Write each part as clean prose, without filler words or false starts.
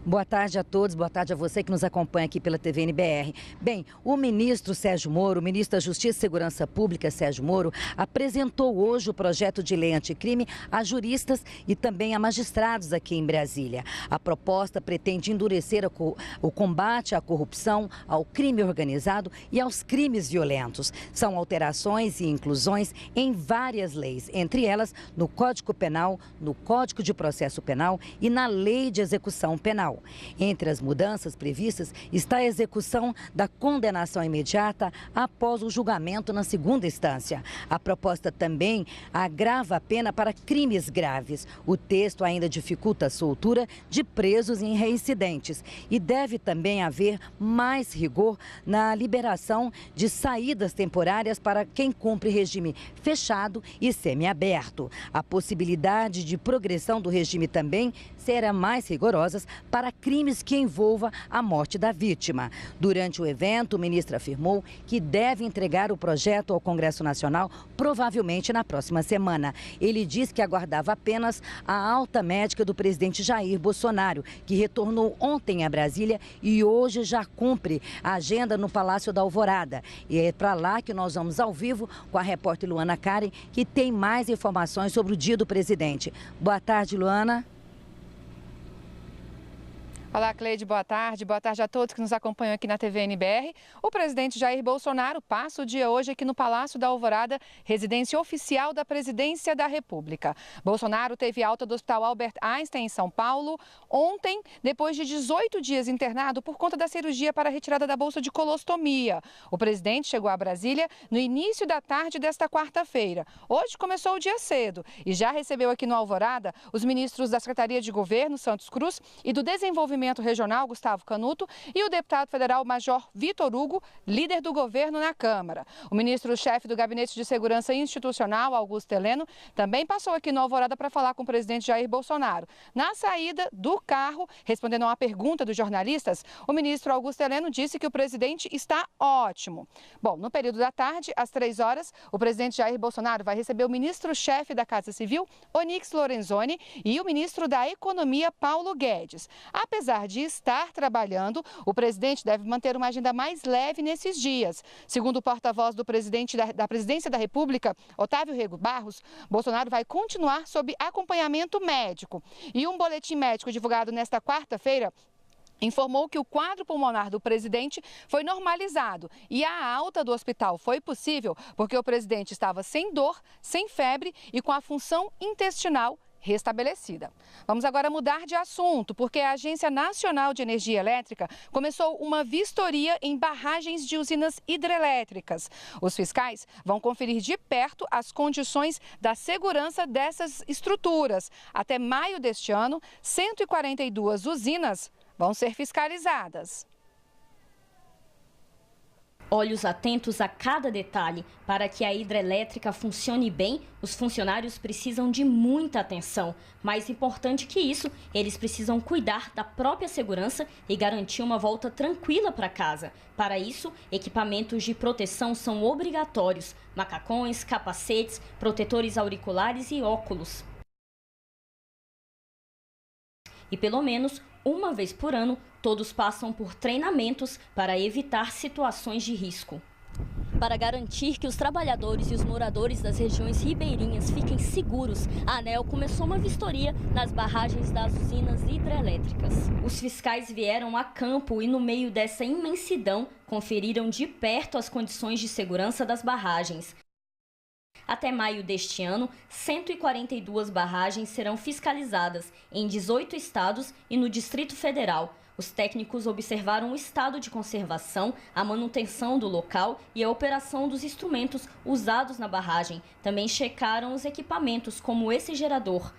Boa tarde a todos, boa tarde a você que nos acompanha aqui pela TV NBR. Bem, o ministro Sérgio Moro, o ministro da Justiça e Segurança Pública, Sérgio Moro, apresentou hoje o projeto de lei anticrime a juristas e também a magistrados aqui em Brasília. A proposta pretende endurecer o combate à corrupção, ao crime organizado e aos crimes violentos. São alterações e inclusões em várias leis, entre elas no Código Penal, no Código de Processo Penal e na Lei de Execução Penal. Entre as mudanças previstas está a execução da condenação imediata após o julgamento na segunda instância. A proposta também agrava a pena para crimes graves. O texto ainda dificulta a soltura de presos e reincidentes e deve também haver mais rigor na liberação de saídas temporárias para quem cumpre regime fechado e semiaberto. A possibilidade de progressão do regime também será mais rigorosas para crimes que envolvam a morte da vítima. Durante o evento, o ministro afirmou que deve entregar o projeto ao Congresso Nacional provavelmente na próxima semana. Ele disse que aguardava apenas a alta médica do presidente Jair Bolsonaro, que retornou ontem a Brasília e hoje já cumpre a agenda no Palácio da Alvorada. E é para lá que nós vamos ao vivo com a repórter Luana Karen, que tem mais informações sobre o dia do presidente. Boa tarde, Luana. Olá, Cleide, boa tarde. Boa tarde a todos que nos acompanham aqui na TV NBR. O presidente Jair Bolsonaro passa o dia hoje aqui no Palácio da Alvorada, residência oficial da Presidência da República. Bolsonaro teve alta do Hospital Albert Einstein, em São Paulo, ontem, depois de 18 dias internado por conta da cirurgia para a retirada da bolsa de colostomia. O presidente chegou a Brasília no início da tarde desta quarta-feira. Hoje começou o dia cedo e já recebeu aqui no Alvorada os ministros da Secretaria de Governo, Santos Cruz, e do Desenvolvimento Regional, Gustavo Canuto, e o deputado federal Major Vitor Hugo, líder do governo na Câmara. O ministro-chefe do Gabinete de Segurança Institucional, Augusto Heleno, também passou aqui no Alvorada para falar com o presidente Jair Bolsonaro. Na saída do carro, respondendo a uma pergunta dos jornalistas, o ministro Augusto Heleno disse que o presidente está ótimo. Bom, no período da tarde, às 3 horas, o presidente Jair Bolsonaro vai receber o ministro-chefe da Casa Civil, Onyx Lorenzoni, e o ministro da Economia, Paulo Guedes. Apesar de estar trabalhando, o presidente deve manter uma agenda mais leve nesses dias. Segundo o porta-voz do presidente da Presidência da República, Otávio Rego Barros, Bolsonaro vai continuar sob acompanhamento médico. E um boletim médico divulgado nesta quarta-feira informou que o quadro pulmonar do presidente foi normalizado e a alta do hospital foi possível porque o presidente estava sem dor, sem febre e com a função intestinal restabelecida. Vamos agora mudar de assunto, porque a Agência Nacional de Energia Elétrica começou uma vistoria em barragens de usinas hidrelétricas. Os fiscais vão conferir de perto as condições da segurança dessas estruturas. Até maio deste ano, 142 usinas vão ser fiscalizadas. Olhos atentos a cada detalhe. Para que a hidrelétrica funcione bem, os funcionários precisam de muita atenção. Mais importante que isso, eles precisam cuidar da própria segurança e garantir uma volta tranquila para casa. Para isso, equipamentos de proteção são obrigatórios: macacões, capacetes, protetores auriculares e óculos. E pelo menos uma vez por ano, todos passam por treinamentos para evitar situações de risco. Para garantir que os trabalhadores e os moradores das regiões ribeirinhas fiquem seguros, a ANEEL começou uma vistoria nas barragens das usinas hidrelétricas. Os fiscais vieram a campo e, no meio dessa imensidão, conferiram de perto as condições de segurança das barragens. Até maio deste ano, 142 barragens serão fiscalizadas em 18 estados e no Distrito Federal. Os técnicos observaram o estado de conservação, a manutenção do local e a operação dos instrumentos usados na barragem. Também checaram os equipamentos, como esse gerador.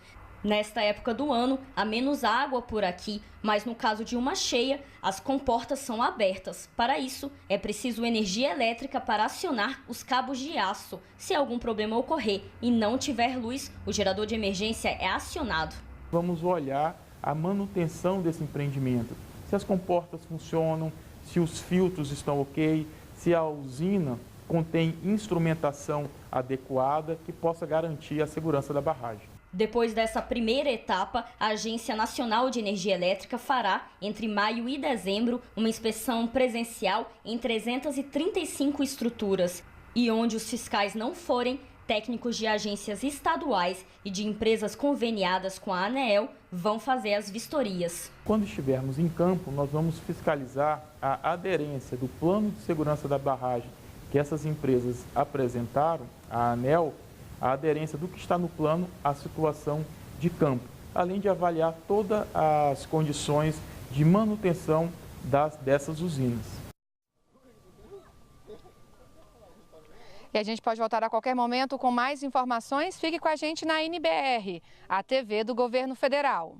Nesta época do ano, há menos água por aqui, mas no caso de uma cheia, as comportas são abertas. Para isso, é preciso energia elétrica para acionar os cabos de aço. Se algum problema ocorrer e não tiver luz, o gerador de emergência é acionado. Vamos olhar a manutenção desse empreendimento. Se as comportas funcionam, se os filtros estão ok, se a usina contém instrumentação adequada que possa garantir a segurança da barragem. Depois dessa primeira etapa, a Agência Nacional de Energia Elétrica fará, entre maio e dezembro, uma inspeção presencial em 335 estruturas. E onde os fiscais não forem, técnicos de agências estaduais e de empresas conveniadas com a ANEEL vão fazer as vistorias. Quando estivermos em campo, nós vamos fiscalizar a aderência do plano de segurança da barragem que essas empresas apresentaram, a ANEEL, a aderência do que está no plano à situação de campo, além de avaliar todas as condições de manutenção dessas usinas. E a gente pode voltar a qualquer momento com mais informações. Fique com a gente na NBR, a TV do Governo Federal.